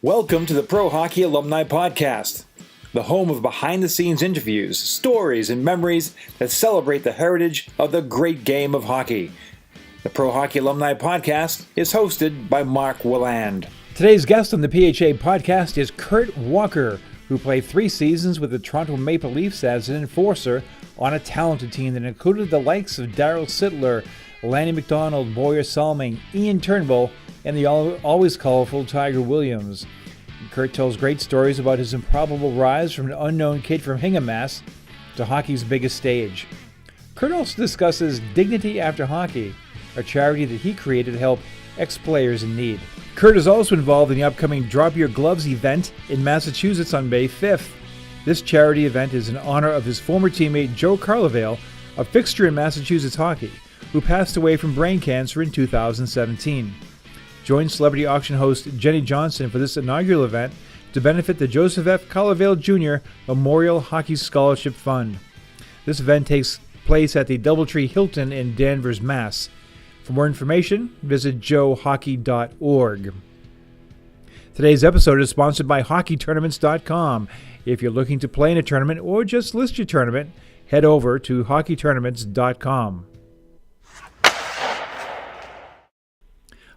Welcome to the Pro Hockey Alumni Podcast, the home of behind-the-scenes interviews, stories, and memories that celebrate the heritage of the great game of hockey. The Pro Hockey Alumni Podcast is hosted by Mark Willand. Today's guest on the PHA Podcast is Kurt Walker, who played 3 seasons with the Toronto Maple Leafs as an enforcer on a talented team that included the likes of Darryl Sittler, Lanny McDonald, Borje Salming, Ian Turnbull, and the always colorful Tiger Williams. Kurt tells great stories about his improbable rise from an unknown kid from Hingham Mass to hockey's biggest stage. Kurt also discusses Dignity After Hockey, a charity that he created to help ex-players in need. Kurt is also involved in the upcoming Drop Your Gloves event in Massachusetts on May 5th. This charity event is in honor of his former teammate Joe Carlevale, a fixture in Massachusetts hockey, who passed away from brain cancer in 2017. Join celebrity auction host Jenny Johnson for this inaugural event to benefit the Joseph F. Carlevale Jr. Memorial Hockey Scholarship Fund. This event takes place at the Doubletree Hilton in Danvers, Mass. For more information, visit joehockey.org. Today's episode is sponsored by hockeytournaments.com. If you're looking to play in a tournament or just list your tournament, head over to hockeytournaments.com.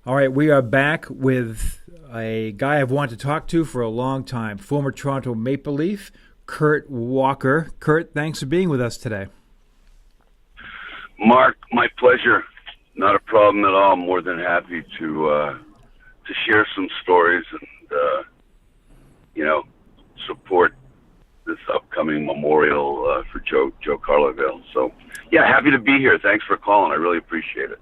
All right, we are back with a guy I've wanted to talk to for a long time, former Toronto Maple Leaf, Kurt Walker. Kurt, thanks for being with us today. Mark, my pleasure. Not a problem at all. I'm more than happy to share some stories and support this upcoming memorial for Joe Carlevale. So, yeah, happy to be here. Thanks for calling. I really appreciate it.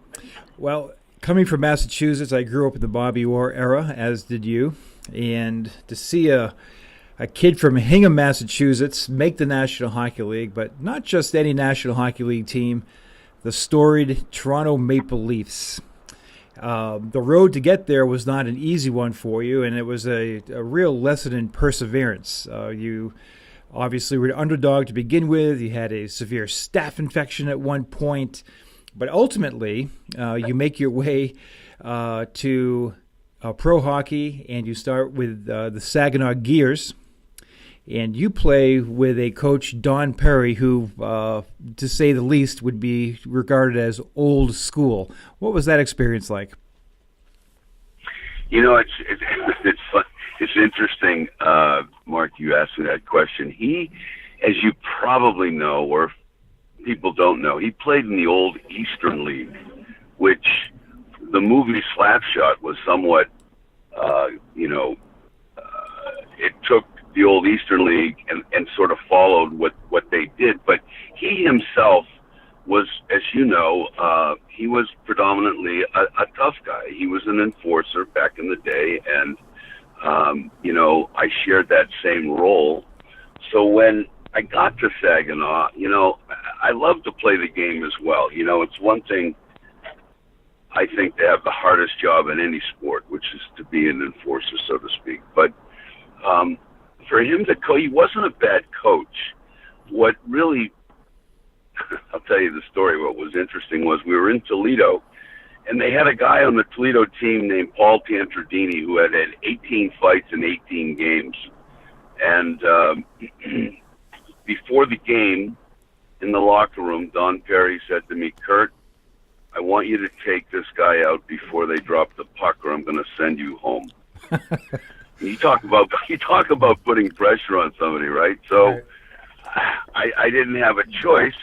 Well, coming from Massachusetts, I grew up in the Bobby Orr era, as did you, and to see a kid from Hingham, Massachusetts make the National Hockey League, but not just any National Hockey League team, the storied Toronto Maple Leafs. The road to get there was not an easy one for you, and it was a real lesson in perseverance. You obviously were an underdog to begin with. You had a severe staph infection at one point. But ultimately, you make your way to pro hockey, and you start with the Saginaw Gears, and you play with a coach, Don Perry, who, to say the least, would be regarded as old school. What was that experience like? You know, it's fun. It's interesting, Mark, you asked me that question. He, as you probably know, or people don't know, he played in the old Eastern League, which the movie Slapshot was somewhat, it took the old Eastern League and sort of followed what they did. But he himself was, as you know, he was predominantly a tough guy. He was an enforcer back in the day, and, I shared that same role. So when I got to Saginaw, I love to play the game as well. It's one thing, I think, to have the hardest job in any sport, which is to be an enforcer, so to speak. But for him to coach, he wasn't a bad coach. What really, I'll tell you the story, what was interesting was we were in Toledo, and they had a guy on the Toledo team named Paul Tantardini who had 18 fights in 18 games. And before the game, in the locker room, Don Perry said to me, "Kurt, I want you to take this guy out before they drop the puck, or I'm going to send you home." You talk about putting pressure on somebody, right? So I didn't have a choice.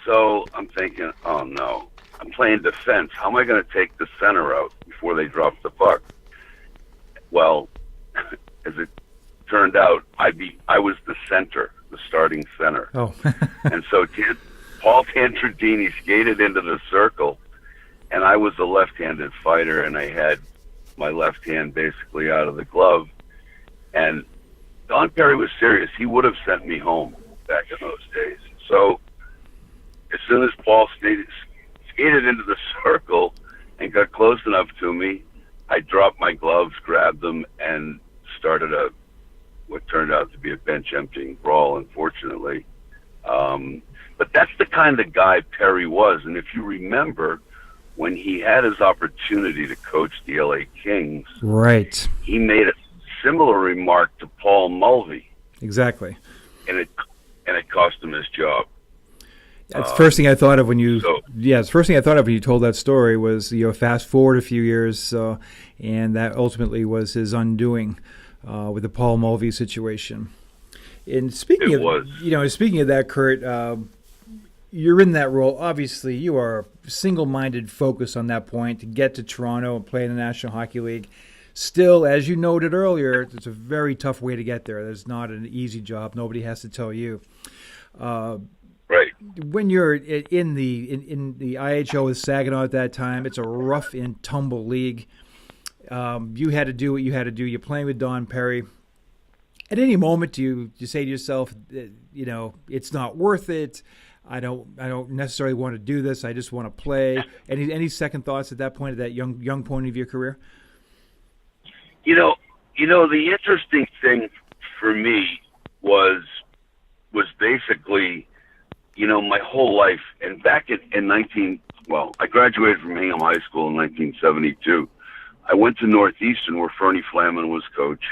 So I'm thinking, oh no, I'm playing defense. How am I going to take the center out before they drop the puck? Well, as it turned out, I was the center, the starting center. Oh. And so Paul Tantardini skated into the circle, and I was a left-handed fighter, and I had my left hand basically out of the glove. And Don Perry was serious. He would have sent me home back in those days. So as soon as Paul skated into the circle and got close enough to me, I dropped my gloves, grabbed them, and started what turned out to be a bench emptying brawl, unfortunately. But that's the kind of guy Perry was. And if you remember, when he had his opportunity to coach the LA Kings, right, he made a similar remark to Paul Mulvey. Exactly. And it cost him his job. That's the first thing I thought of when you. It's the first thing I thought of when you told that story was fast forward a few years, and that ultimately was his undoing with the Paul Mulvey situation. And speaking of that, Kurt, you're in that role. Obviously, you are single-minded focus on that point to get to Toronto and play in the National Hockey League. Still, as you noted earlier, it's a very tough way to get there. There's not an easy job. Nobody has to tell you. Right. When you're in the IHL with Saginaw at that time, it's a rough and tumble league. You had to do what you had to do. You're playing with Don Perry. At any moment, do you say to yourself, it's not worth it. I don't necessarily want to do this. I just want to play. Any second thoughts at that point, at that young point of your career? The interesting thing for me was basically, my whole life. And back in I graduated from Hingham High School in 1972. I went to Northeastern where Fernie Flaman was coach.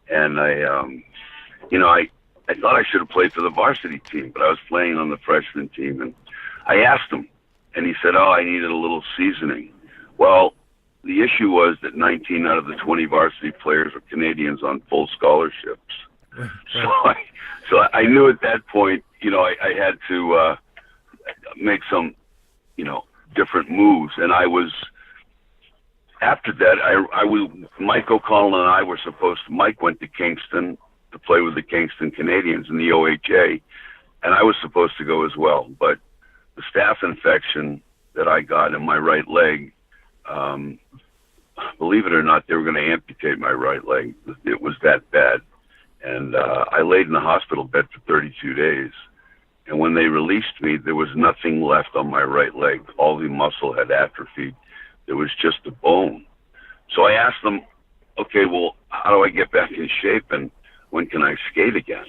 And I thought I should have played for the varsity team, but I was playing on the freshman team. And I asked him, and he said, I needed a little seasoning. Well, the issue was that 19 out of the 20 varsity players were Canadians on full scholarships. So I knew at that point, I had to make some, different moves. And after that, Mike O'Connell and I were Mike went to Kingston to play with the Kingston Canadians in the OHA, and I was supposed to go as well. But the staph infection that I got in my right leg, believe it or not, they were going to amputate my right leg. It was that bad. And I laid in the hospital bed for 32 days. And when they released me, there was nothing left on my right leg. All the muscle had atrophied. There was just a bone. So I asked them, okay, well, how do I get back in shape and when can I skate again?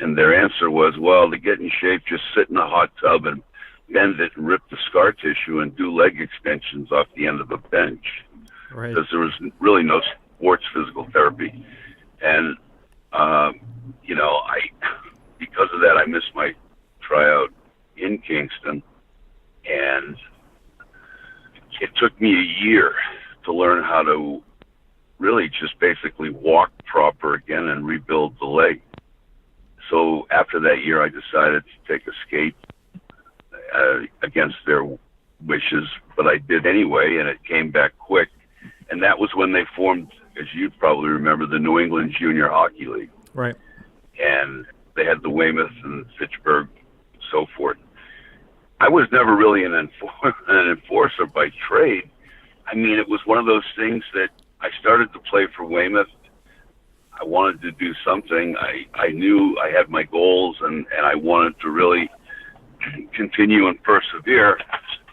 And their answer was, well, to get in shape, just sit in a hot tub and bend it and rip the scar tissue and do leg extensions off the end of a bench. Right. Because there was really no sports physical therapy. And, because of that, I missed my tryout in Kingston. And it took me a year to learn how to really just basically walk proper again and rebuild the leg. So after that year, I decided to take a skate against their wishes, but I did anyway, and it came back quick. And that was when they formed, as you probably remember, the New England Junior Hockey League. Right. And they had the Weymouth and Fitchburg and so forth. I was never really an enforcer by trade. I mean, it was one of those things that I started to play for Weymouth. I wanted to do something. I knew I had my goals, and I wanted to really continue and persevere,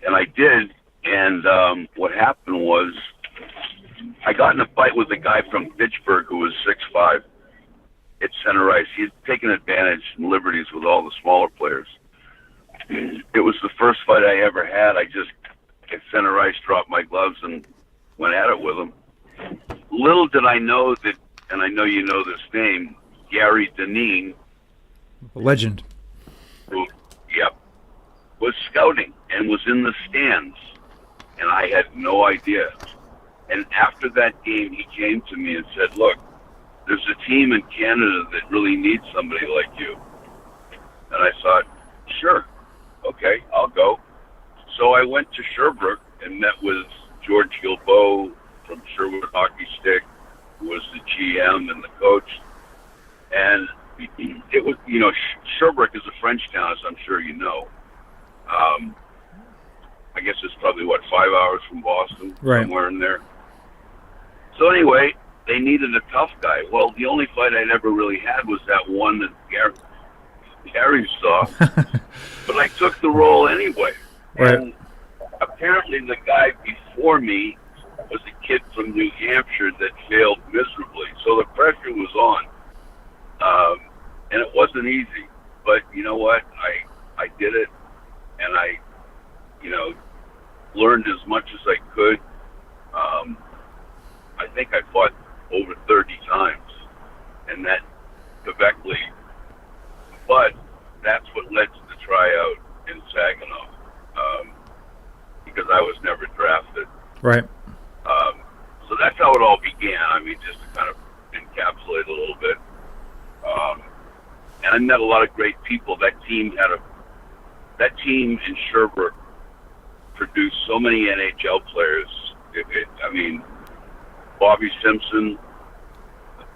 and I did. And what happened was I got in a fight with a guy from Fitchburg who was 6'5". At center ice. He had taken advantage and liberties with all the smaller players. It was the first fight I ever had. I just, at center ice, dropped my gloves and went at it with him. Little did I know that, and I know you know this name, Gary Deneen. Legend. Who, was scouting and was in the stands. And I had no idea. And after that game, he came to me and said, look, there's a team in Canada that really needs somebody like you. And I thought, sure, okay, I'll go. So I went to Sherbrooke and met with George Gilbeau from Sherwood Hockey Stick, who was the GM and the coach. And it was, Sherbrooke is a French town, as I'm sure you know. I guess it's probably, 5 hours from Boston, right, somewhere in there. So anyway, they needed a tough guy. Well, the only fight I never really had was that one that Gary saw. But I took the role anyway. Right. And apparently the guy before me was a kid from New Hampshire that failed miserably. So the pressure was on. And it wasn't easy. But you know what? I did it. And I, learned as much as I could. I think I fought over 30 to kind of encapsulate a little bit. And I met a lot of great people. That team in Sherbrooke produced so many NHL players. I mean, Bobby Simpson,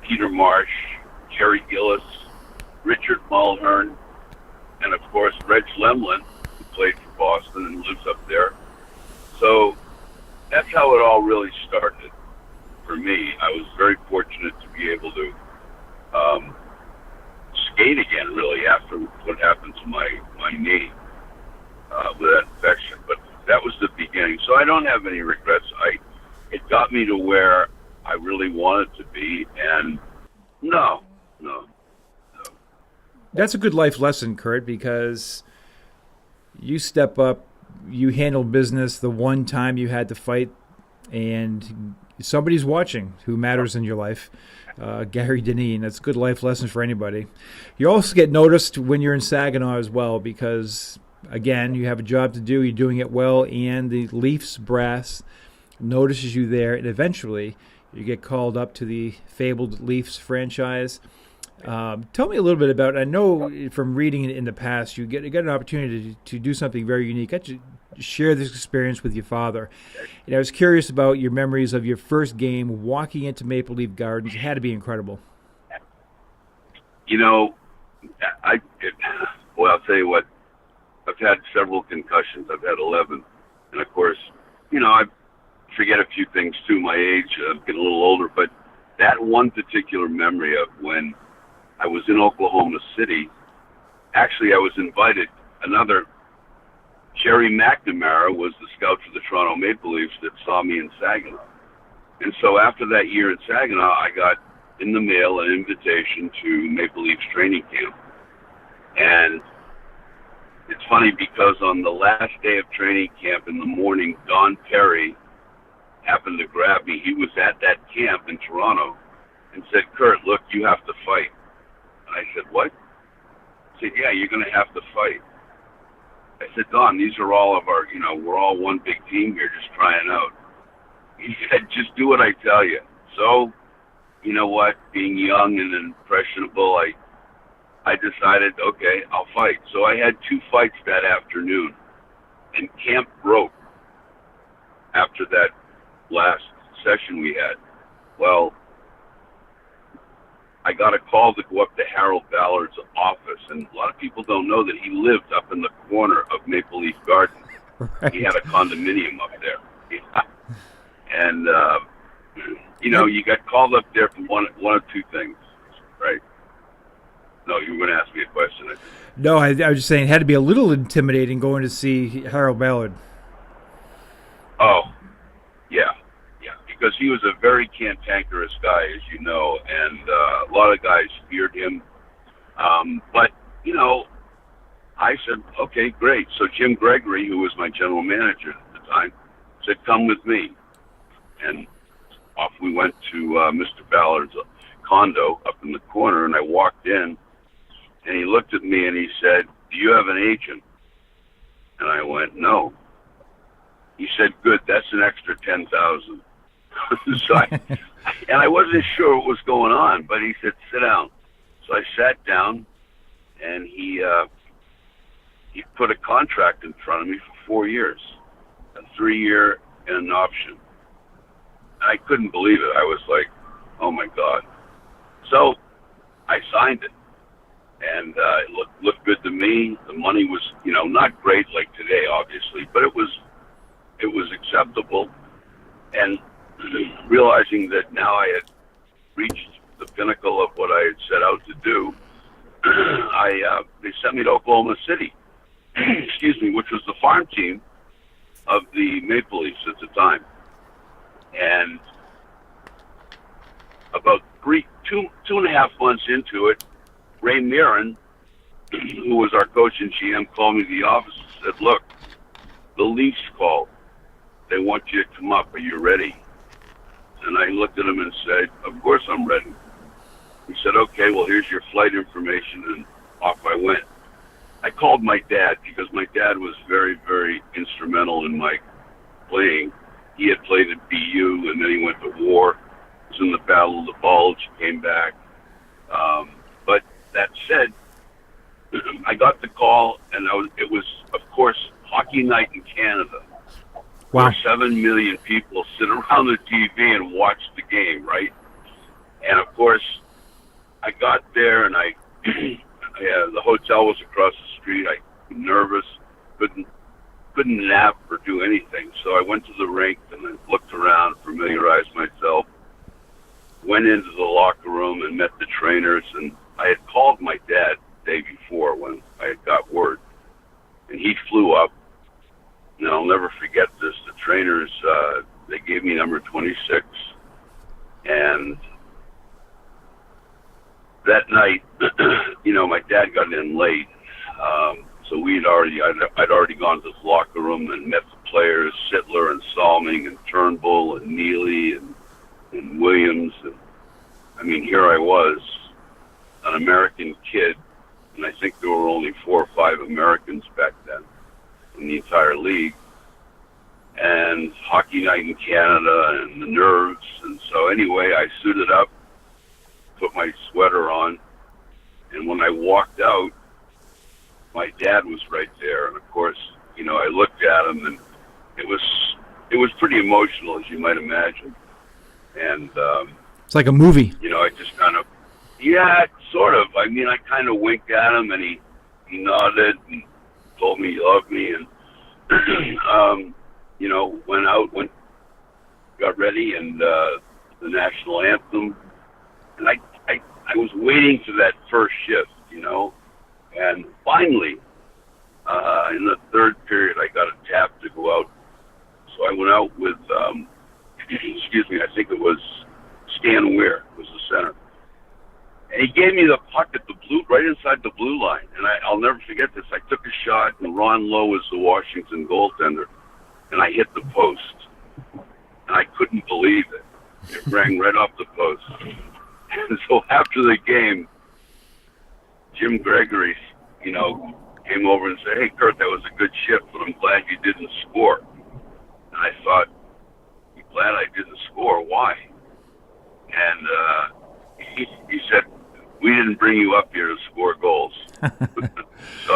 Peter Marsh, Jerry Gillis, Richard Mulhern, and of course Reg Lemlin, who played for Boston and lives up there. So that's how it all really started for me. I was very fortunate to be able to skate again, really, after what happened to my knee with that infection. But that was the beginning. So I don't have any regrets. It got me to where I really wanted to be, and no. That's a good life lesson, Kurt, because you step up, you handle business the one time you had to fight, and somebody's watching who matters in your life. Gary Dineen, that's a good life lesson for anybody. You also get noticed when you're in Saginaw as well because, again, you have a job to do, you're doing it well, and the Leafs brass notices you there, and eventually you get called up to the fabled Leafs franchise. Tell me a little bit about, I know from reading in the past, you get an opportunity to do something very unique. Got to share this experience with your father. And I was curious about your memories of your first game walking into Maple Leaf Gardens. It had to be incredible. You know, I'll tell you what, I've had several concussions. I've had 11. And of course, you know, I forget a few things too. My age, I'm getting a little older, but that one particular memory of when I was in Oklahoma City, actually I was invited. Jerry McNamara was the scout for the Toronto Maple Leafs that saw me in Saginaw. And so after that year in Saginaw, I got in the mail an invitation to Maple Leafs training camp. And it's funny because on the last day of training camp in the morning, Don Perry happened to grab me. He was at that camp in Toronto and said, "Kurt, look, you have to fight." And I said, "What?" He said, "Yeah, you're going to have to fight." I said, "Don, these are all of our, we're all one big team here just trying out." He said, "Just do what I tell you." So, you know what, being young and impressionable, I decided, okay, I'll fight. So I had 2 fights that afternoon, and camp broke after that last session we had. Well, I got a call to go up to Harold Ballard's office, and a lot of people don't know that he lived up in the corner of Maple Leaf Gardens. Right. He had a condominium up there. Yeah. And, you got called up there for one of 2 things, right? No, you were going to ask me a question. No, I was just saying it had to be a little intimidating going to see Harold Ballard. Oh, yeah, because he was a very cantankerous guy, as you know, and a lot of guys feared him. But, I said, okay, great. So Jim Gregory, who was my general manager at the time, said, "Come with me." And off we went to Mr. Ballard's condo up in the corner, and I walked in, and he looked at me and he said, "Do you have an agent?" And I went, "No." He said, "Good, that's an extra $10,000. So I wasn't sure what was going on, but he said, "Sit down." So I sat down, and he put a contract in front of me for 4 years, a 3-year and an option. I couldn't believe it. I was like, oh my God. So I signed it, and it looked good to me. The money was, not great like today, obviously, but it was acceptable. And realizing that now I had reached the pinnacle of what I had set out to do, they sent me to Oklahoma City, which was the farm team of the Maple Leafs at the time. And about two and a half months into it, Ray Mirren, who was our coach and GM, called me to the office and said, "Look, the Leafs called. They want you to come up. Are you ready?" And I looked at him and said, "Of course I'm ready." He said, "Okay, well, here's your flight information," and off I went. I called my dad because my dad was very, very instrumental in my playing. He had played at BU, and then he went to war was in the Battle of the Bulge, came back. But that said, I got the call, and it was, of course, Hockey Night in Canada. Wow. Where 7 million people sit around the TV and watch the game, right? And, of course, I got there, and the hotel was across the street. I was nervous, couldn't nap or do anything. So I went to the rink and I looked around, familiarized myself, went into the locker room and met the trainers. And I had called my dad the day before when I had got word, and he flew up. And I'll never forget this. The trainers, they gave me number 26, and that night, my dad got in late, so I'd already gone to the locker room and met the players, Sittler and Salming and Turnbull and Neely and Williams. And I mean, here I was, an American kid, and I think there were only 4 or 5 Americans back then in the entire league. And Hockey Night in Canada and the nerves. And so anyway, I suited up, put my sweater on, and when I walked out, my dad was right there. And of course, I looked at him, and it was pretty emotional, as you might imagine. And it's like a movie. I just kind of, yeah, sort of. I mean, I kind of winked at him, and he nodded and told me he loved me, and went out, got ready, and the national anthem. And I was waiting for that first shift, and finally, in the third period, I got a tap to go out. So I went out with, I think it was Stan Weir was the center. And he gave me the puck at right inside the blue line. And I'll never forget this. I took a shot, and Ron Lowe was the Washington goaltender, and I hit the post. And I couldn't believe it. It rang right off the post. And so after the game, Jim Gregory, came over and said, "Hey, Kurt, that was a good shift, but I'm glad you didn't score." And I thought, "You glad I didn't score? Why?" And he said, "We didn't bring you up here to score goals." So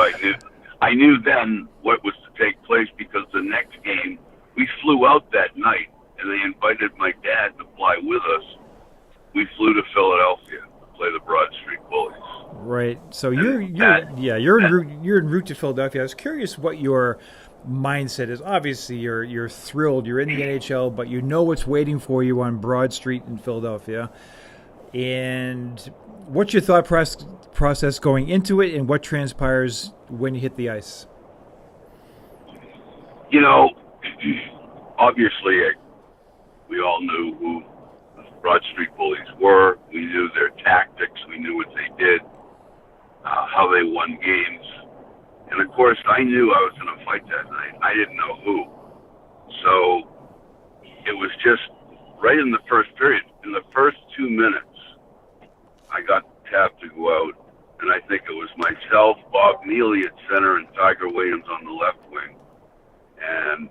I knew then what was to take place, because the next game, we flew out that night, and they invited my dad to fly with us. We flew to Philadelphia to play the Broad Street Bullies. Right. So you're en route to Philadelphia. I was curious what your mindset is. Obviously, you're thrilled. You're in the NHL, but you know what's waiting for you on Broad Street in Philadelphia. And what's your thought process going into it, and what transpires when you hit the ice? Obviously, we all knew who the Broad Street Bullies were. We knew their tactics. We knew what they did, how they won games. And, of course, I knew I was going to fight that night. I didn't know who. So it was just right in the first period. In the first 2 minutes, I got tapped to go out. And I think it was myself, Bob Neely at center, and Tiger Williams on the left wing. And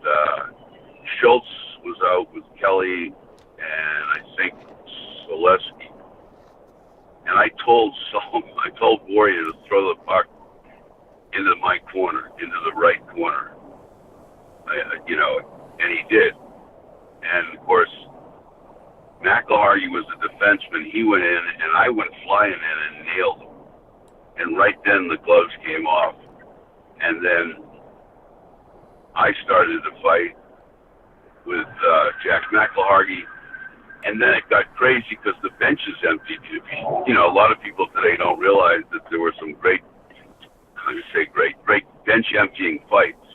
Schultz was out with Kelly and I think Selesky. And I told Borje to throw the puck into my corner, into the right corner. And he did. And, of course, McElhargy was the defenseman. He went in, and I went flying in and nailed him. And right then the gloves came off. And then I started to fight with Jack McElhargy. And then it got crazy because the bench is empty. A lot of people today don't realize that there were some great bench emptying fights.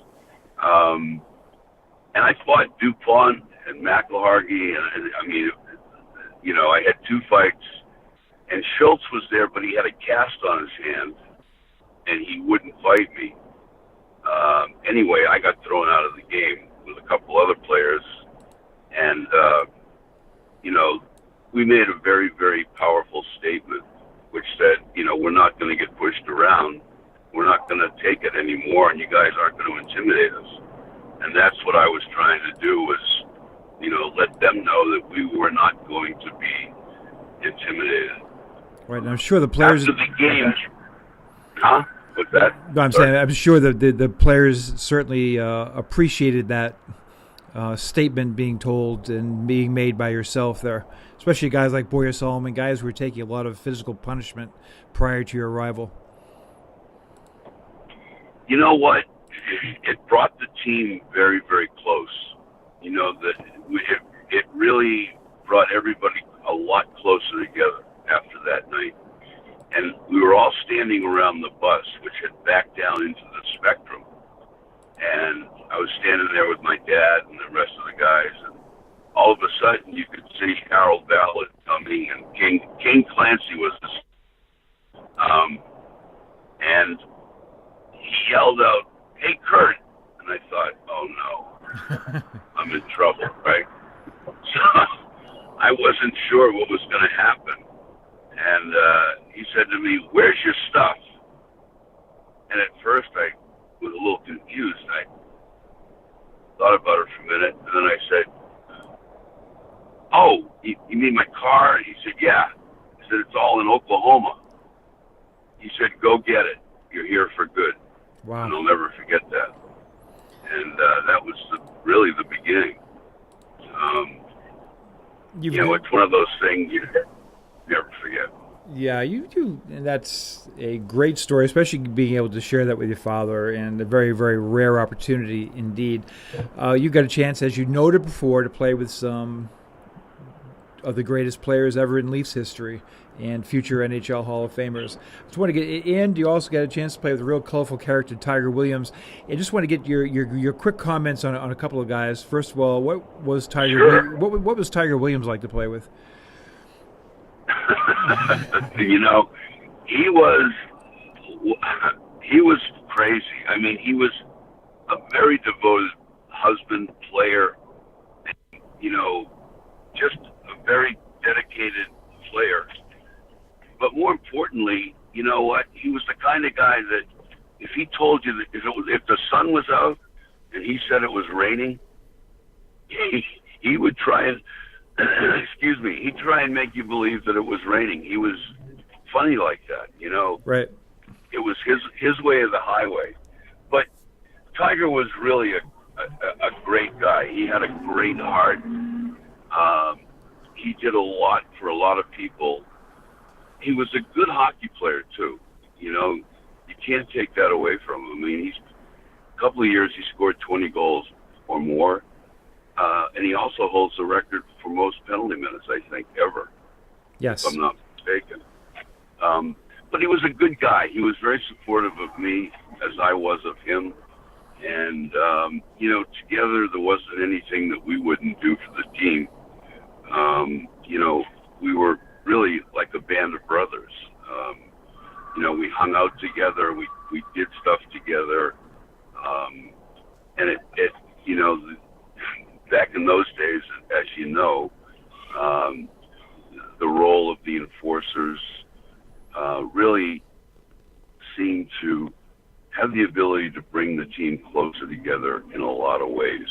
And I fought DuPont and McElhargy, and I had 2 fights. And Schultz was there, but he had a cast on his hand, and he wouldn't fight me. Anyway, I got thrown out of the game with a couple other players, and we made a very, very powerful statement, which said, we're not going to get pushed around. We're not going to take it anymore, and you guys aren't going to intimidate us. And that's what I was trying to do, was let them know that we were not going to be intimidated. Right, and I'm sure the players after the game. Huh? What's that? No, I'm sure the players certainly appreciated that statement being told and being made by yourself there, especially guys like Borje Salming, guys who were taking a lot of physical punishment prior to your arrival. You know what? It brought the team very, very close. It really brought everybody a lot closer together after that night. And we were all standing around the bus, which had backed down into the spectrum. And I was standing there with my dad and the rest of the guys. And all of a sudden, you could see Carlevale coming, and King Clancy was and he yelled out, "Hey, Kurt!" And I thought, "Oh no, I'm in trouble, right?" So I wasn't sure what was going to happen. And he said to me, "Where's your stuff?" And at first I was a little confused. I thought about it for a minute, and then I said, "Oh, you mean my car?" And he said, "Yeah." He said, "It's all in Oklahoma." He said, "Go get it. You're here for good." Wow. And I'll never forget that. And that was really the beginning. It's one of those things you never forget. Yeah, you do, and that's a great story, especially being able to share that with your father, and a very, very rare opportunity indeed. You got a chance, as you noted before, to play with some of the greatest players ever in Leafs history and future NHL Hall of Famers. I just want to get, and you also got a chance to play with a real colorful character, Tiger Williams. I just want to get your quick comments on a couple of guys. First of all, what was Tiger? Sure. What was Tiger Williams like to play with? He was crazy. I mean, he was a very devoted husband, player, just a very dedicated player. But more importantly, you know what? He was the kind of guy that if he told you that if the sun was out and he said it was raining, he would try and he'd try and make you believe that it was raining. He was funny like that, Right. It was his way or the highway. But Tiger was really a great guy. He had a great heart. He did a lot for a lot of people. He was a good hockey player too. You can't take that away from him. I mean, a couple of years he scored 20 goals or more. And he also holds the record for most penalty minutes, I think, ever. Yes. If I'm not mistaken. But he was a good guy. He was very supportive of me, as I was of him. And, together there wasn't anything that we wouldn't do for the team. We were really like a band of brothers. We hung out together. We did stuff together. And it back in those days, as you know, the role of the enforcers really seemed to have the ability to bring the team closer together in a lot of ways.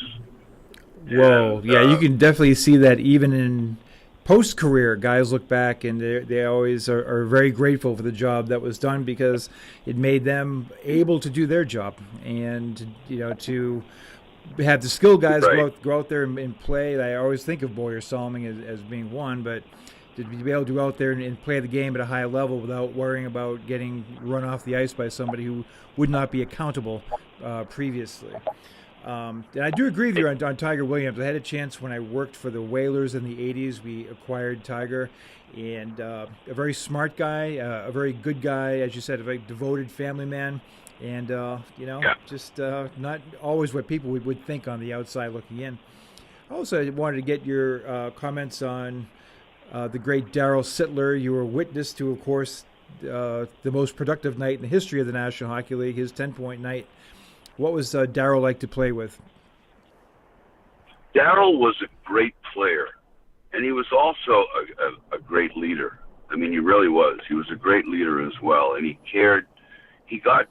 Whoa, and, yeah, you can definitely see that even in post-career, guys look back and they always are very grateful for the job that was done because it made them able to do their job and, to have the skilled guys go out there and play. I always think of Borje Salming as being one, but to be able to go out there and play the game at a high level without worrying about getting run off the ice by somebody who would not be accountable previously. And I do agree with you on Tiger Williams. I had a chance when I worked for the Whalers in the 80s. We acquired Tiger, and a very smart guy, a very good guy, as you said, a very devoted family man. And, just not always what people would think on the outside looking in. Also, I wanted to get your comments on the great Darryl Sittler. You were witness to, of course, the most productive night in the history of the National Hockey League, his 10-point night. What was Darryl like to play with? Darryl was a great player, and he was also a great leader. I mean, he really was. He was a great leader as well, and he cared. He got...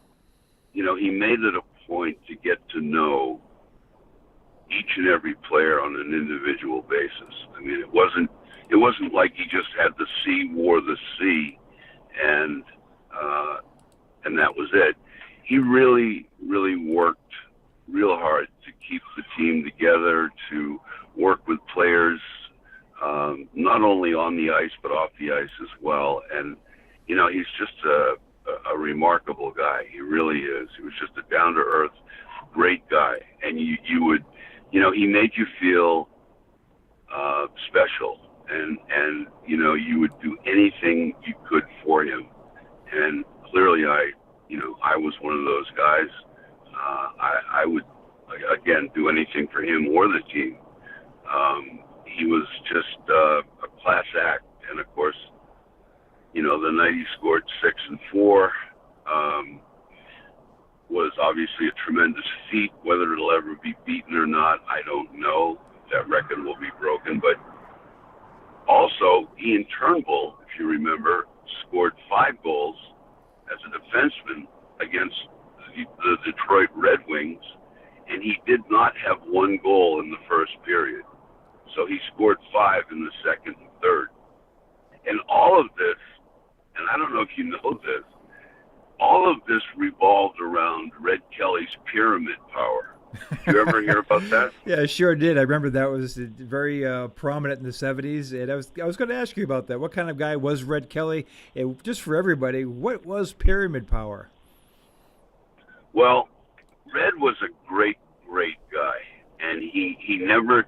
he made it a point to get to know each and every player on an individual basis. I mean, it wasn't like he just had the C, wore the C, and that was it. He really, really worked real hard to keep the team together, to work with players, not only on the ice but off the ice as well. And he's just a remarkable guy. He really is. He was just a down-to-earth, great guy, and you would, he made you feel special, and you would do anything you could for him. And clearly, I was one of those guys. I would, again, do anything for him or the team. He was just a class act, and of course, the night he scored 6 and 4 was obviously a tremendous feat. Whether it'll ever be beaten or not, I don't know. That record will be broken. But also, Ian Turnbull, if you remember, scored 5 goals as a defenseman against the Detroit Red Wings, and he did not have 1 goal in the first period. So he scored 5 in the second and third. And all of this, and I don't know if you know this, all of this revolved around Red Kelly's pyramid power. Did you ever hear about that? Yeah, I sure did. I remember that was very prominent in the 70s, and I was going to ask you about that. What kind of guy was Red Kelly? And just for everybody, what was pyramid power? Well, Red was a great, great guy, and he never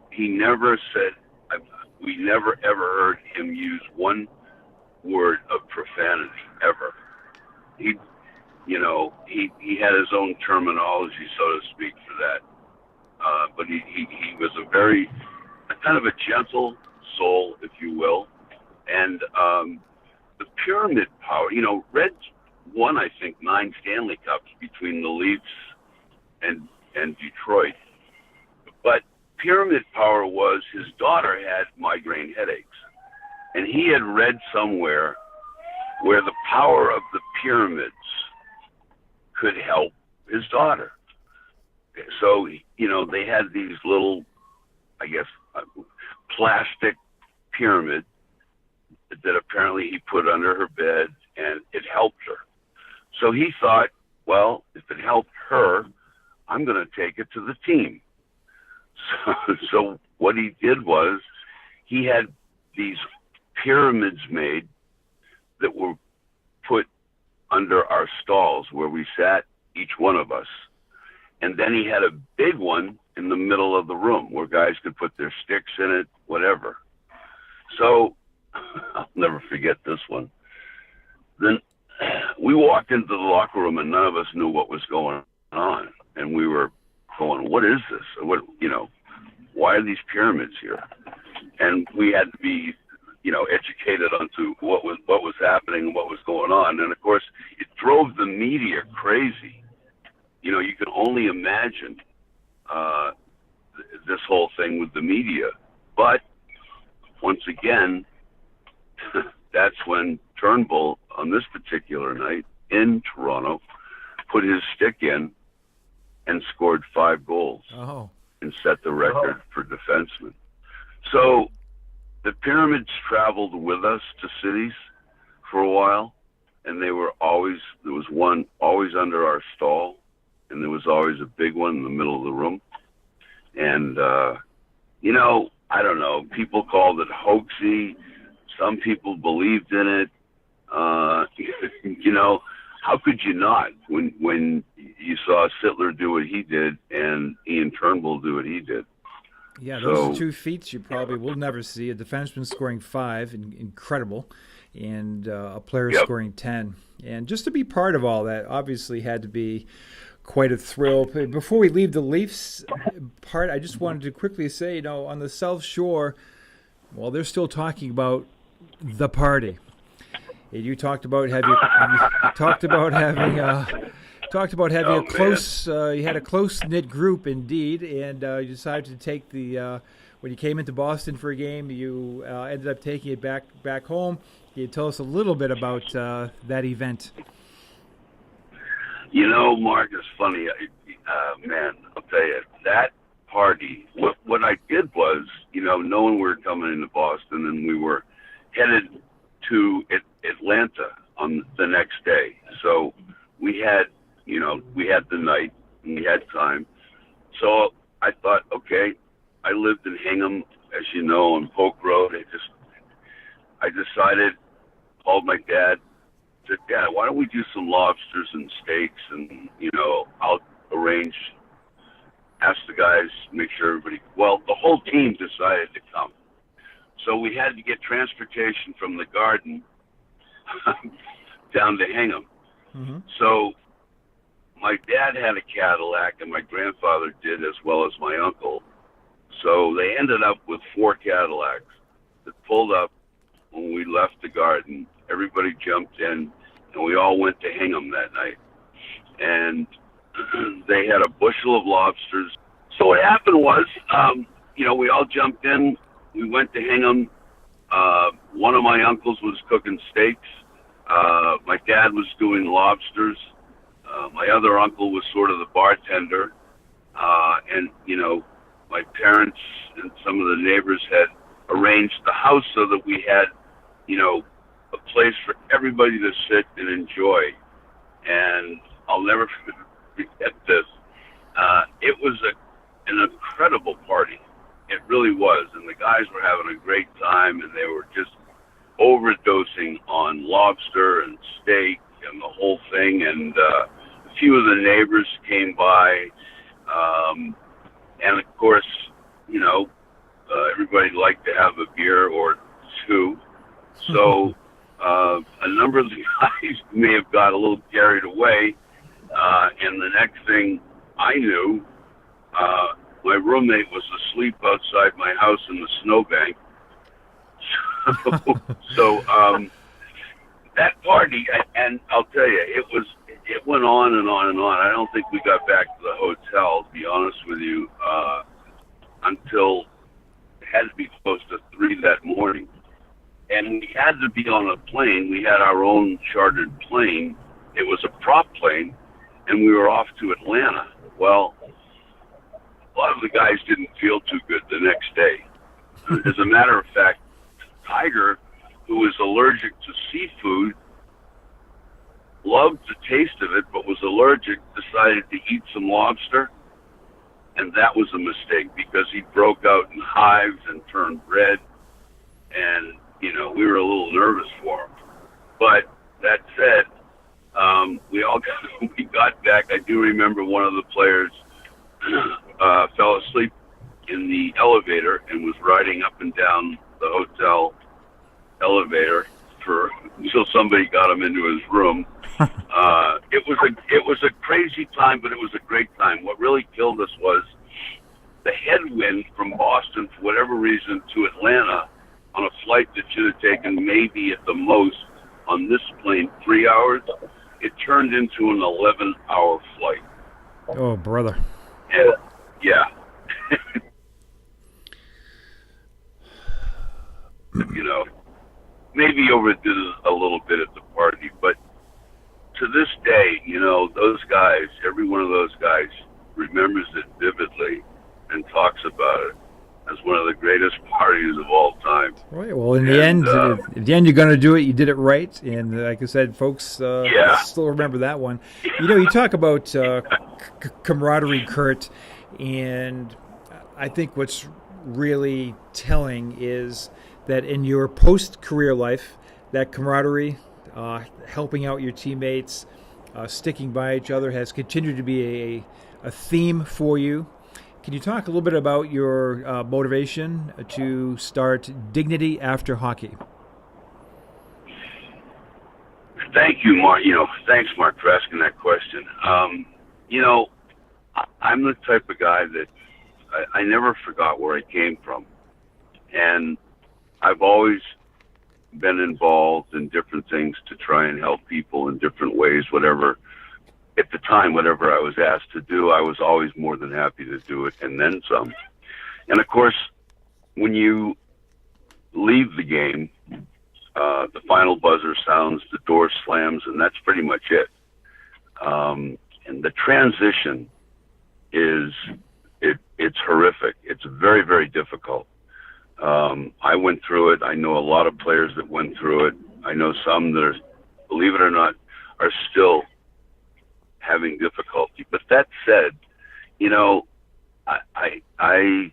said, we never ever heard him use one word of profanity ever. He had his own terminology, so to speak, for that. But he was a kind of a gentle soul, if you will. And the pyramid power, Red won, I think, 9 Stanley Cups between the Leafs and Detroit. But pyramid power was his daughter had migraine headaches. And he had read somewhere where the power of the pyramids could help his daughter. So, they had these little, I guess, plastic pyramid that apparently he put under her bed, and it helped her. So he thought, well, if it helped her, I'm going to take it to the team. So what he did was he had these pyramids made that were put under our stalls where we sat, each one of us. And then he had a big one in the middle of the room where guys could put their sticks in it, whatever. So I'll never forget this one. Then we walked into the locker room and none of us knew what was going on. And we were going, what is this? Why are these pyramids here? And we had to be, educated onto what was happening and what was going on. And of course, it drove the media crazy. You can only imagine this whole thing with the media. But once again, that's when Turnbull, on this particular night in Toronto, put his stick in and scored 5 goals and set the record for defensemen. So the pyramids traveled with us to cities for a while, and there was one always under our stall, and there was always a big one in the middle of the room. And, I don't know, people called it hoaxy. Some people believed in it. How could you not when you saw Sittler do what he did and Ian Turnbull do what he did? Yeah, those are 2 feats you probably will never see. A defenseman scoring 5, incredible, and a player scoring 10. And just to be part of all that obviously had to be quite a thrill. Before we leave the Leafs part, I just wanted to quickly say, on the South Shore, well, they're still talking about the party. And you talked about having a close. You had a close knit group indeed, and you decided to take when you came into Boston for a game, you ended up taking it back home. Can you tell us a little bit about that event? Mark, it's funny. Man, I'll tell you, that party. What I did was, knowing we were coming into Boston, and we were headed to Atlanta on the next day. So we had the night and we had time. So I thought, okay, I lived in Hingham, as you know, on Polk Road. I decided, called my dad, said, Dad, why don't we do some lobsters and steaks, and, I'll arrange, ask the guys, make sure everybody, well, the whole team decided to come. So we had to get transportation from the Garden down to Hingham. Mm-hmm. So my dad had a Cadillac, and my grandfather did, as well as my uncle. So they ended up with 4 Cadillacs that pulled up when we left the Garden. Everybody jumped in, and we all went to Hingham that night. And they had a bushel of lobsters. So what happened was, we all jumped in. We went to Hingham. One of my uncles was cooking steaks. My dad was doing lobsters. My other uncle was sort of the bartender. And my parents and some of the neighbors had arranged the house so that we had, a place for everybody to sit and enjoy. And I'll never forget this. It was an incredible party. It really was. And the guys were having a great time, and they were just overdosing on lobster and steak and the whole thing. And a few of the neighbors came by. And of course, everybody liked to have a beer or two. So a number of the guys may have got a little carried away. And the next thing I knew, my roommate was asleep outside my house in the snowbank. So that party, and I'll tell you, it went on and on and on. I don't think we got back to the hotel, to be honest with you, until it had to be close to 3 that morning. And we had to be on a plane. We had our own chartered plane. It was a prop plane, and we were off to Atlanta. Well, a lot of the guys didn't feel too good the next day. As a matter of fact, Tiger, who was allergic to seafood, loved the taste of it, but was allergic, decided to eat some lobster. And that was a mistake, because he broke out in hives and turned red. And, we were a little nervous for him. But that said, we got back. I do remember one of the players fell asleep in the elevator and was riding up and down the hotel elevator until somebody got him into his room. It was a crazy time, but it was a great time. What really killed us was the headwind from Boston, for whatever reason, to Atlanta on a flight that should have taken maybe at the most on this plane 3 hours. It turned into an 11-hour flight. Oh, brother. And, yeah. Maybe overdid it a little bit at the party, but to this day, those guys, every one of those guys remembers it vividly and talks about it as one of the greatest parties of all time. Right. Well, in the end, you're going to do it. You did it right, and like I said, folks still remember that one. You talk about camaraderie, Kurt, and I think what's really telling is that in your post-career life, that camaraderie, helping out your teammates, sticking by each other has continued to be a theme for you. Can you talk a little bit about your motivation to start Dignity After Hockey? Thank you, Mark. Thanks, Mark, for asking that question. I'm the type of guy that I never forgot where I came from. And I've always been involved in different things to try and help people in different ways, whatever I was asked to do, I was always more than happy to do it, and then some. And of course, when you leave the game, the final buzzer sounds, the door slams, and that's pretty much it. And the transition is it's horrific. It's very, very difficult. I went through it. I know a lot of players that went through it. I know some that are, believe it or not, are still having difficulty. But that said, I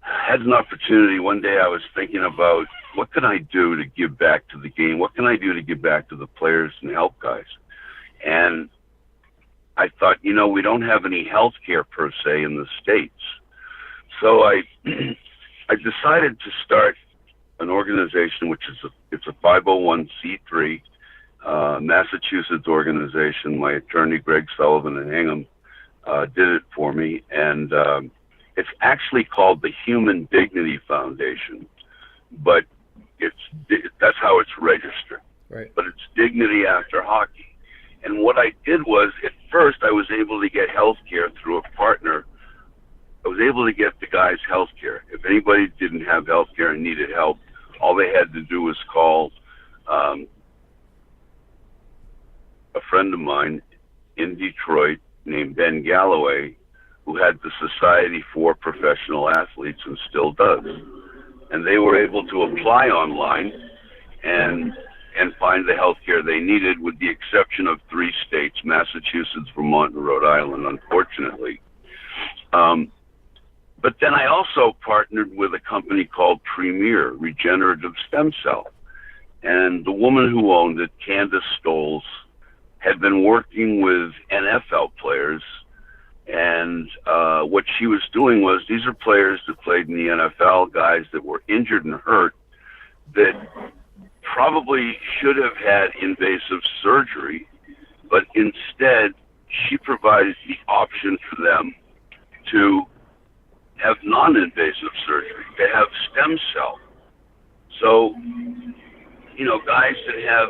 had an opportunity. One day I was thinking about, what can I do to give back to the game? What can I do to give back to the players and help guys? And I thought, we don't have any health care per se in the States. So I decided to start an organization, which is it's a 501c3 Massachusetts organization. My attorney, Greg Sullivan in Hingham, did it for me. And it's actually called the Human Dignity Foundation, but that's how it's registered. Right. But it's Dignity After Hockey. And what I did was, at first, I was able to get health care through a partner. I was able to get the guys health care. If anybody didn't have health care and needed help, all they had to do was call a friend of mine in Detroit named Ben Galloway, who had the Society for Professional Athletes and still does. And they were able to apply online and find the health care they needed, with the exception of 3 states, Massachusetts, Vermont, and Rhode Island, unfortunately. But then I also partnered with a company called Premier Regenerative Stem Cell. And the woman who owned it, Candace Stoles, had been working with NFL players. And what she was doing was, these are players that played in the NFL, guys that were injured and hurt, that probably should have had invasive surgery, but instead she provided the option for them to have non-invasive surgery, to have stem cell. So, guys that have,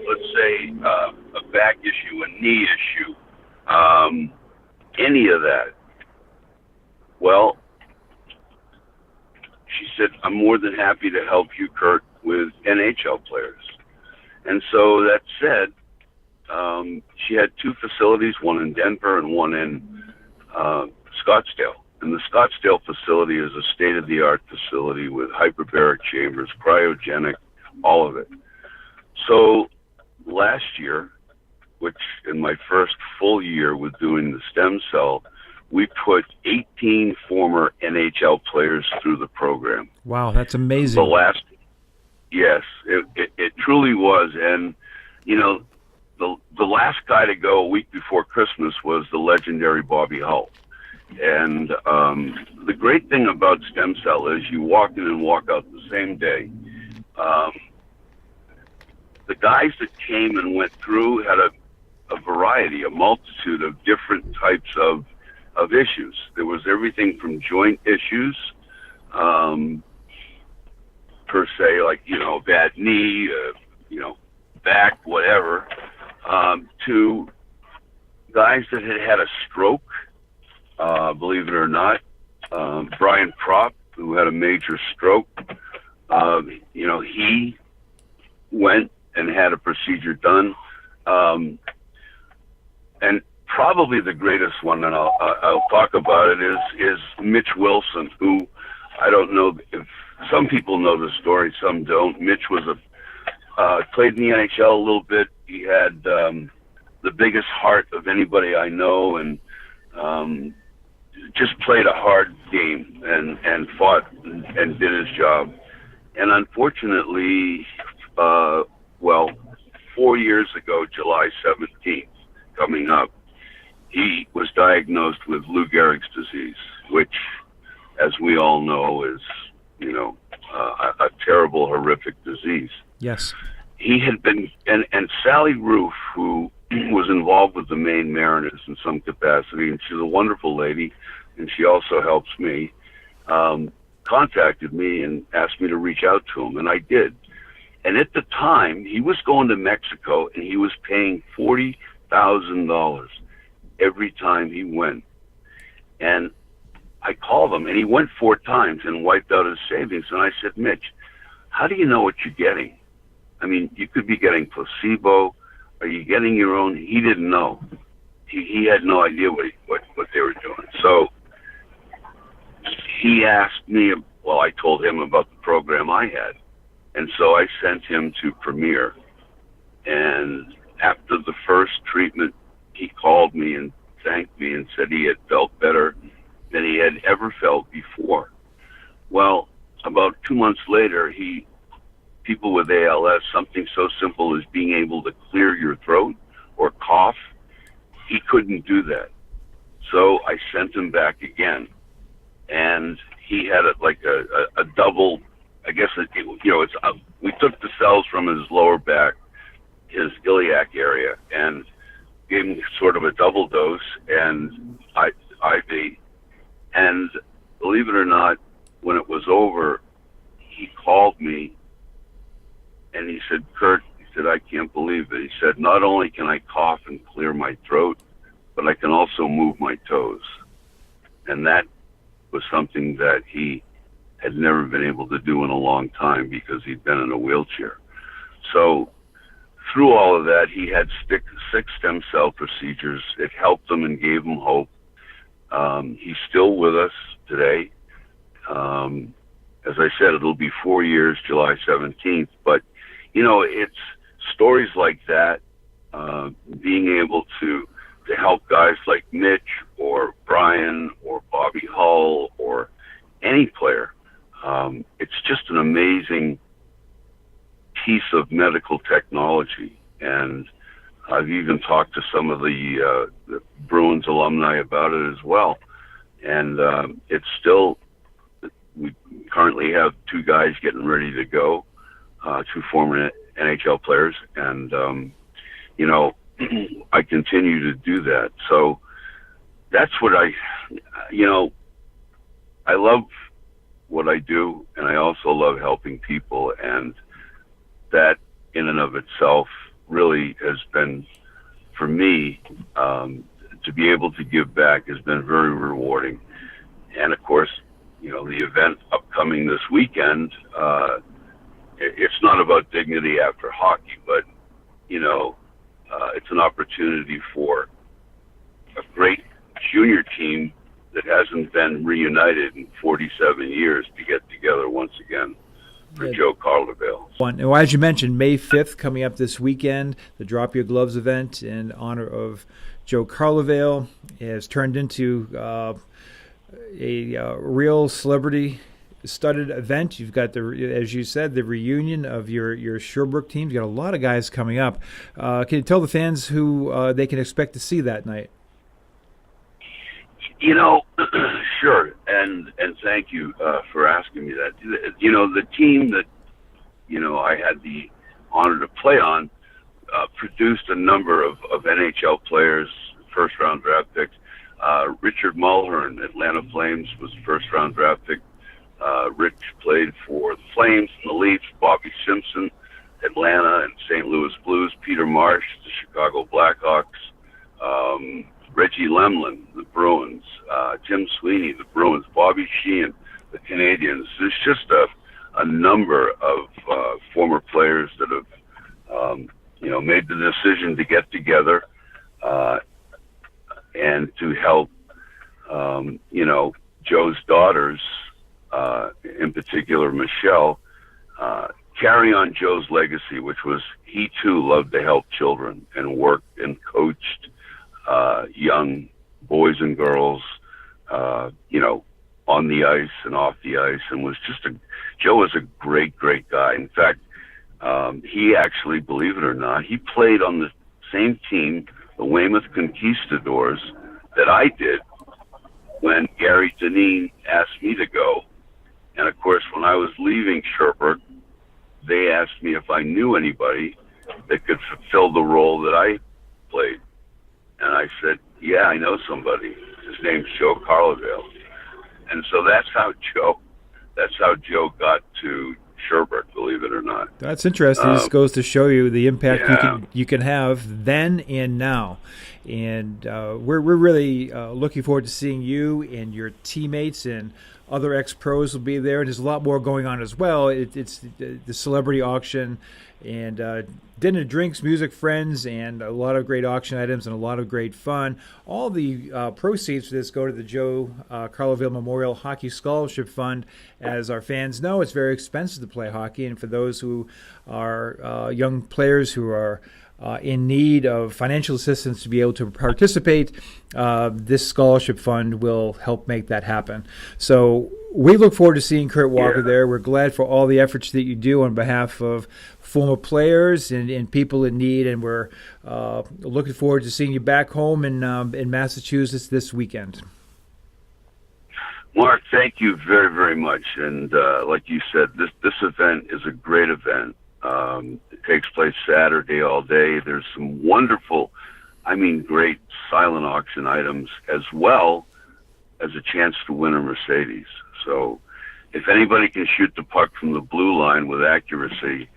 let's say, a back issue, a knee issue, any of that, well, she said, I'm more than happy to help you, Kurt, with NHL players. And so that said, she had 2 facilities, one in Denver and one in Scottsdale. And the Scottsdale facility is a state-of-the-art facility with hyperbaric chambers, cryogenic, all of it. So last year, which in my first full year with doing the stem cell, we put 18 former NHL players through the program. Wow, that's amazing. Yes, it truly was. And, the last guy to go a week before Christmas was the legendary Bobby Hull. And the great thing about stem cell is you walk in and walk out the same day. The guys that came and went through had a variety, a multitude of different types of issues. There was everything from joint issues, per se, like, bad knee, back, whatever, to guys that had a stroke, believe it or not. Brian Propp, who had a major stroke, he went and had a procedure done. And probably the greatest one, and I'll talk about it, is Mitch Wilson, who, I don't know if some people know the story, some don't. Mitch was played in the NHL a little bit. He had the biggest heart of anybody I know, and just played a hard game and fought and did his job. And unfortunately, 4 years ago, July 17th, coming up, he was diagnosed with Lou Gehrig's disease, which, as we all know, is, a terrible, horrific disease. Yes. He had been, and Sally Roof, who was involved with the Maine Mariners in some capacity, and she's a wonderful lady, and she also helps me, contacted me and asked me to reach out to him, and I did. And at the time, he was going to Mexico, and he was paying $40,000 every time he went. And I called him, and he went 4 times and wiped out his savings. And I said, Mitch, how do you know what you're getting? I mean, you could be getting placebo. Are you getting your own? He didn't know. He had no idea what they were doing. So he asked me, well, I told him about the program I had. And so I sent him to Premier. And after the first treatment, he called me and thanked me and said he had felt better than he had ever felt before. Well, about 2 months later, people with ALS, something so simple as being able to clear your throat or cough, he couldn't do that. So I sent him back again. And he had a double, I guess, we took the cells from his lower back, his iliac area, and gave him sort of a double dose and IV. And believe it or not, when it was over, he called me and he said, Kurt, he said, I can't believe it. He said, not only can I cough and clear my throat, but I can also move my toes. And that was something that he had never been able to do in a long time because he'd been in a wheelchair. So through all of that, he had 6 stem cell procedures. It helped him and gave him hope. He's still with us today. As I said, it'll be 4 years, July 17th. But, it's stories like that, being able to help guys like Mitch or Brian or Bobby Hull or any player. It's just an amazing piece of medical technology. And I've even talked to some of the Bruins alumni about it as well. And it's still, we currently have 2 guys getting ready to go, 2 former NHL players. And, I continue to do that. So that's what I love what I do, and I also love helping people, and that in and of itself really has been, for me, to be able to give back has been very rewarding. And of course, the event upcoming this weekend, it's not about dignity after hockey, but it's an opportunity for a great junior team that hasn't been reunited in 47 years to get together once again for Joe Carlevale. Well, as you mentioned, May 5th coming up this weekend, the Drop Your Gloves event in honor of Joe Carlevale has turned into a real celebrity-studded event. You've got, as you said, the reunion of your Sherbrooke team. You've got a lot of guys coming up. Can you tell the fans who they can expect to see that night? Sure, and thank you for asking me that. The team that I had the honor to play on produced a number of NHL players, first-round draft picks. Richard Mulhern, Atlanta Flames, was first-round draft pick. Rich played for the Flames and the Leafs. Bobby Simpson, Atlanta and St. Louis Blues. Peter Marsh, the Chicago Blackhawks. Reggie Lemlin, the Bruins. Tim Sweeney, the Bruins. Bobby Sheehan, the Canadians. There's just a number of former players that have made the decision to get together and to help Joe's daughters, in particular Michelle, carry on Joe's legacy, which was he too loved to help children and worked and coached young boys and girls, on the ice and off the ice, and Joe was a great, great guy. In fact, he actually, believe it or not, he played on the same team, the Weymouth Conquistadors, that I did when Gary Dineen asked me to go. And of course, when I was leaving Sherbrooke, they asked me if I knew anybody that could fulfill the role that I played. And I said, yeah, I know somebody. His name's Joe Carlevale. And so that's how Joe got to Sherbrooke, believe it or not. That's interesting. This goes to show you the impact you can have then and now. And we're really looking forward to seeing you and your teammates, and other ex-pros will be there. And there's a lot more going on as well. It's the celebrity auction And dinner, drinks, music, friends, and a lot of great auction items and a lot of great fun. All the proceeds for this go to the Joe Carlevale Memorial Hockey Scholarship Fund. As our fans know, it's very expensive to play hockey, and for those who are young players who are in need of financial assistance to be able to participate, this scholarship fund will help make that happen. So we look forward to seeing Kurt Walker there. We're glad for all the efforts that you do on behalf of former players and people in need, and we're looking forward to seeing you back home in Massachusetts this weekend. Mark, thank you very, very much. And like you said, this event is a great event. It takes place Saturday all day. There's some wonderful, great silent auction items, as well as a chance to win a Mercedes. So if anybody can shoot the puck from the blue line with accuracy,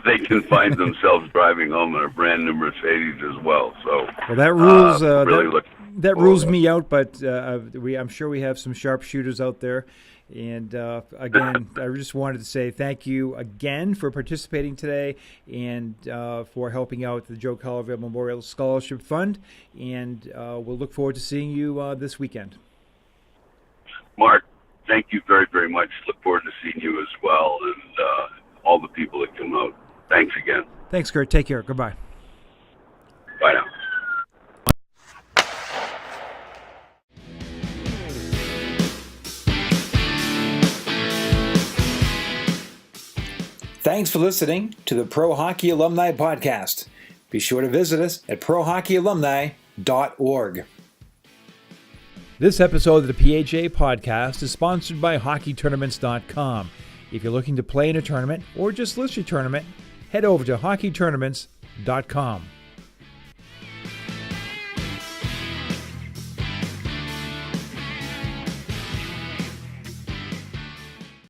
they can find themselves driving home in a brand new Mercedes as well. So that rules really that rules me out, but I'm sure we have some sharpshooters out there. And again, I just wanted to say thank you again for participating today and for helping out the Joe Carlevale Memorial Scholarship Fund. And we'll look forward to seeing you this weekend. Mark, thank you very, very much. Look forward to seeing you as well, and all the people that come out. Thanks again. Thanks, Kurt. Take care. Goodbye. Bye now. Thanks for listening to the Pro Hockey Alumni Podcast. Be sure to visit us at prohockeyalumni.org. This episode of the PHA Podcast is sponsored by HockeyTournaments.com. If you're looking to play in a tournament or just list your tournament, head over to HockeyTournaments.com.